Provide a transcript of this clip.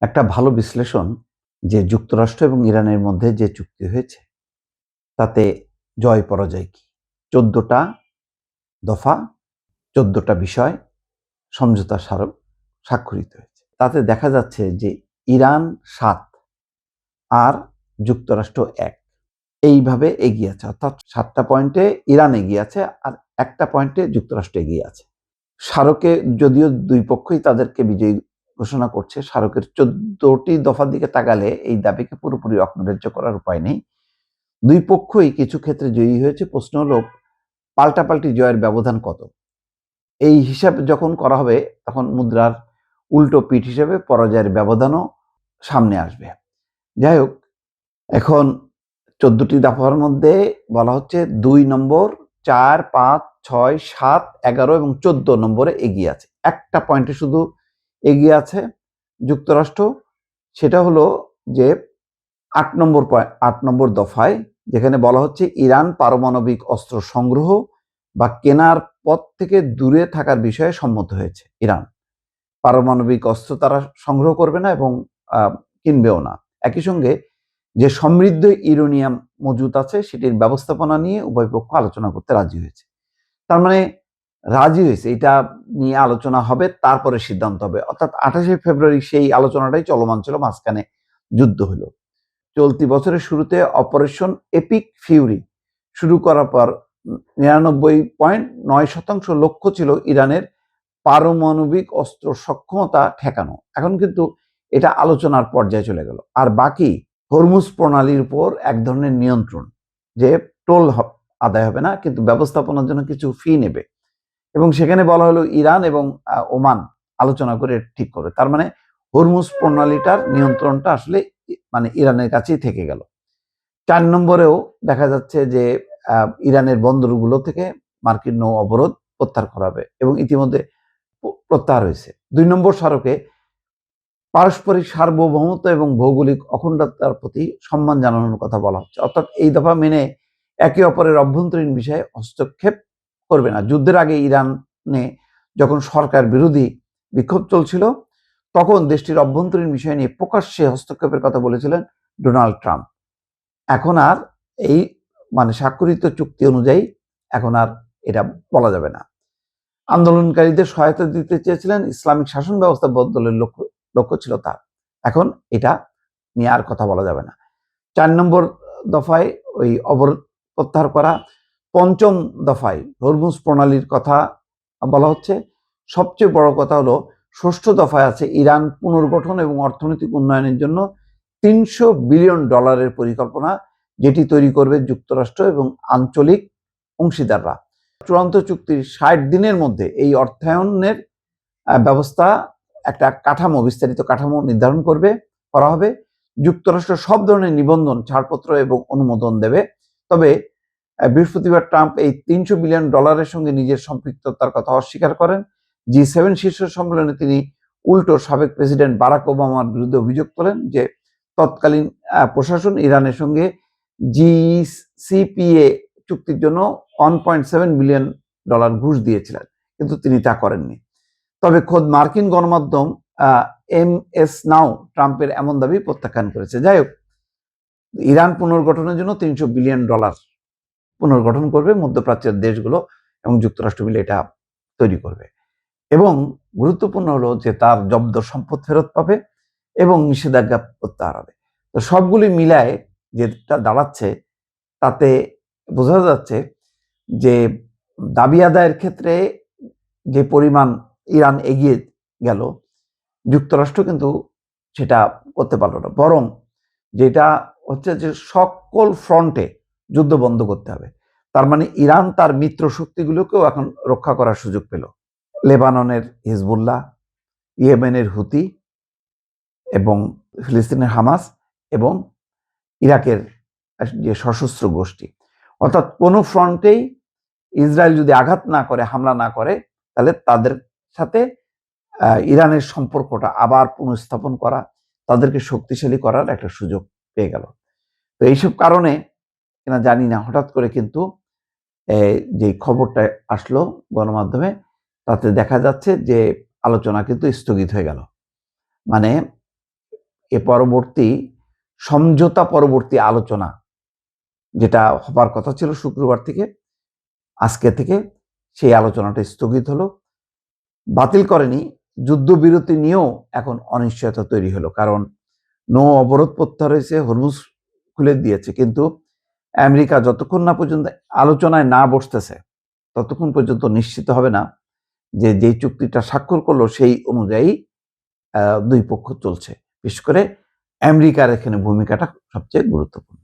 একটা ভালো বিশ্লেষণ যে যুক্তরাষ্ট্র এবং ইরানের মধ্যে যে চুক্তি হয়েছে তাতে জয় পরাজয় কি 14টা দফা 14টা বিষয় সমঝোতা স্মারক স্বাক্ষরিত হয়েছে। তাতে দেখা যাচ্ছে যে ইরান 7 আর যুক্তরাষ্ট্র 1 এইভাবে এগিয়ে আছে, অর্থাৎ 7টা পয়েন্টে ইরান এগিয়ে আছে আর একটা পয়েন্টে যুক্তরাষ্ট্র এগিয়ে আছে। স্মারকে যদিও দুই পক্ষই তাদেরকে বিজয়ী ঘোষণা করছে, স্মারকের 14টি দফার দিকে তাকালে এই দাবিকে পুরোপুরি অগ্রাহ্য করার উপায় নেই। দুই পক্ষই কিছু ক্ষেত্রে জয়ী হয়েছে। প্রশ্ন হলো পাল্টাপাল্টি জয়ের ব্যবধান কত। এই হিসাব যখন করা হবে তখন মুদ্রার উল্টো পিঠ হিসেবে পরাজয়ের ব্যবধানও সামনে আসবে। যাই হোক, এখন 14টি দফার মধ্যে বলা হচ্ছে 2 নম্বর, 4, 5, 6, 7, 11 এবং 14 নম্বরে এগিয়ে আছে। একটা পয়েন্টে শুধু এগিয়ে আছে যুক্তরাষ্ট্র, সেটা হলো যে 8 নম্বর দফায়, যেখানে বলা হচ্ছে ইরান পারমাণবিক অস্ত্র সংগ্রহ বা কেনার পথ থেকে দূরে থাকার বিষয়ে সম্মত হয়েছে। ইরান পারমাণবিক অস্ত্র তারা সংগ্রহ করবে না এবং কিনবেও না। একই সঙ্গে যে সমৃদ্ধ ইউরেনিয়াম মজুত আছে সেটির ব্যবস্থাপনা নিয়ে উভয় পক্ষ আলোচনা করতে রাজি হয়েছে। তার মানে রাজি হয়েছে, এটা নিয়ে আলোচনা হবে, তারপরে সিদ্ধান্ত হবে। অর্থাৎ 28শে ফেব্রুয়ারি সেই আলোচনাটাই চলমান ছিল, মাঝখানে যুদ্ধ হলো। চলতি বছরের শুরুতে অপারেশন এপিক ফিউরি শুরু করার পর 99.9% লক্ষ্য ছিল ইরানের পারমাণবিক অস্ত্র সক্ষমতা ঠেকানো। এখন কিন্তু এটা আলোচনার পর্যায়ে চলে গেল। আর বাকি হরমুজ প্রণালীর উপর এক ধরনের নিয়ন্ত্রণ, যে টোল আদায় হবে না, কিন্তু ব্যবস্থাপনার জন্য কিছু ফি নেবে। এবং সেখানে বলা হলো ইরান এবং ওমান আলোচনা করে ঠিক করবে। তার মানে হরমুজ প্রণালীটার নিয়ন্ত্রণটা আসলে মানে ইরানের কাছেই থেকে গেল। 4 নম্বরেও দেখা যাচ্ছে যে ইরানের বন্দরগুলো থেকে মার্কিন নৌ অবরোধ প্রত্যাহার করা হবে এবং ইতিমধ্যে প্রত্যাহার হয়েছে। 2 নম্বর স্মারকে পারস্পরিক সার্বভৌমত্ব এবং ভৌগোলিক অখণ্ডতার প্রতি সম্মান জানানোর কথা বলা হচ্ছে। অর্থাৎ এই দফা মেনে একে অপরের অভ্যন্তরীণ বিষয়ে হস্তক্ষেপ করবে না। যুদ্ধের আগে ইরানে যখন সরকার বিরোধী বিক্ষোভ চলছিল তখন দেশটির অভ্যন্তরীণ বিষয় নিয়ে প্রকাশ্যে হস্তক্ষেপের কথা বলেছিলেন ডোনাল্ড ট্রাম্প। এখন আর এই মানে স্বাক্ষরিত চুক্তি অনুযায়ী এখন আর এটা বলা যাবে না। আন্দোলনকারীদের সহায়তা দিতে চেয়েছিলেন, ইসলামিক শাসন ব্যবস্থা বদলের লক্ষ্য ছিল তার। এখন এটা নিয়ে আর কথা বলা যাবে না। 4 নম্বর দফায় ওই অবরোধ প্রত্যাহার করা। 5ম দফায় হরমুজ প্রণালীর কথা বলা হচ্ছে। সবচেয়ে বড় কথা হলো 6ষ্ঠ দফায় আছে ইরান পুনর্গঠন এবং অর্থনৈতিক উন্নয়নের জন্য $300 বিলিয়ন পরিকল্পনা, যেটি তৈরি করবে যুক্তরাষ্ট্র এবং আঞ্চলিক অংশীদাররা। চূড়ান্ত চুক্তির 60 দিনের মধ্যে এই অর্থায়নের ব্যবস্থা একটা কাঠামো, বিস্তারিত কাঠামো নির্ধারণ করা হবে। যুক্তরাষ্ট্র সব ধরনের নিবন্ধন, ছাড়পত্র এবং অনুমোদন দেবে। তবে বৃহস্পতিবার ট্রাম্প এই $300 বিলিয়ন সঙ্গে নিজের সম্পৃক্ততার কথা অস্বীকার করেন। G7 শীর্ষ সম্মেলনে তিনি উল্টো সাবেক প্রেসিডেন্ট বারাক ওবামার বিরুদ্ধে অভিযোগ তোলেন যে তৎকালীন প্রশাসন ইরানের সঙ্গে JCPOA চুক্তির জন্য $1.7 বিলিয়ন ঘুষ দিয়েছিলেন, কিন্তু তিনি তা করেননি। তবে খোদ মার্কিন গণমাধ্যম MS নাও ট্রাম্পের এমন দাবি প্রত্যাখ্যান করেছে। যাই হোক, ইরান পুনর্গঠনের জন্য $300 বিলিয়ন পুনর্গঠন করবে মধ্যপ্রাচ্যের দেশগুলো এবং যুক্তরাষ্ট্র মিলে এটা তৈরি করবে। এবং গুরুত্বপূর্ণ হলো যে তার জব্দ সম্পদ ফেরত পাবে এবং নিষেধাজ্ঞা প্রত্যাহার হবে। তো সবগুলি মিলায় যেটা দাঁড়াচ্ছে তাতে বোঝা যাচ্ছে যে দাবি আদায়ের ক্ষেত্রে যে পরিমাণ ইরান এগিয়ে গেল, যুক্তরাষ্ট্র কিন্তু সেটা করতে পারল না। বরং যেটা হচ্ছে যে সকল ফ্রন্টে যুদ্ধ বন্ধ করতে হবে। তার মানে ইরান তার মিত্র শক্তিগুলোকেও এখন রক্ষা করার সুযোগ পেল। লেবাননের হিজবুল্লাহ, ইয়েমেনের হুতি এবং ফিলিস্তিনের হামাস এবং ইরাকের যে সশস্ত্র গোষ্ঠী। অর্থাৎ কোনো ফ্রন্টেই ইসরায়েল যদি আঘাত না করে, হামলা না করে, তাহলে তাদের সাথে ইরানের সম্পর্কটা আবার পুনঃস্থাপন করা, তাদেরকে শক্তিশালী করার একটা সুযোগ পেয়ে গেল। তো এইসব কারণে কিনা জানি না, হঠাৎ করে কিন্তু যে খবরটা আসলো গণমাধ্যমে, তাতে দেখা যাচ্ছে যে আলোচনা কিন্তু স্থগিত হয়ে গেল। মানে এ পরবর্তী সমঝোতা পরবর্তী আলোচনা যেটা হবার কথা ছিল শুক্রবার থেকে, আজকে থেকে সেই আলোচনাটা স্থগিত হলো। বাতিল করেনি, যুদ্ধবিরতি নিয়েও এখন অনিশ্চয়তা তৈরি হলো, কারণ নৌ অবরোধ প্রত্যাহার হয়েছে, হরমুজ খুলে দিয়েছে, কিন্তু আমেরিকা যতক্ষণ না পর্যন্ত আলোচনায় না বসতেছে ততক্ষণ পর্যন্ত নিশ্চিত হবে না যে যেই চুক্তিটা স্বাক্ষর করলো সেই অনুযায়ী দুই পক্ষ চলছে। বিশেষ করে আমেরিকার এখানে ভূমিকাটা সবচেয়ে গুরুত্বপূর্ণ।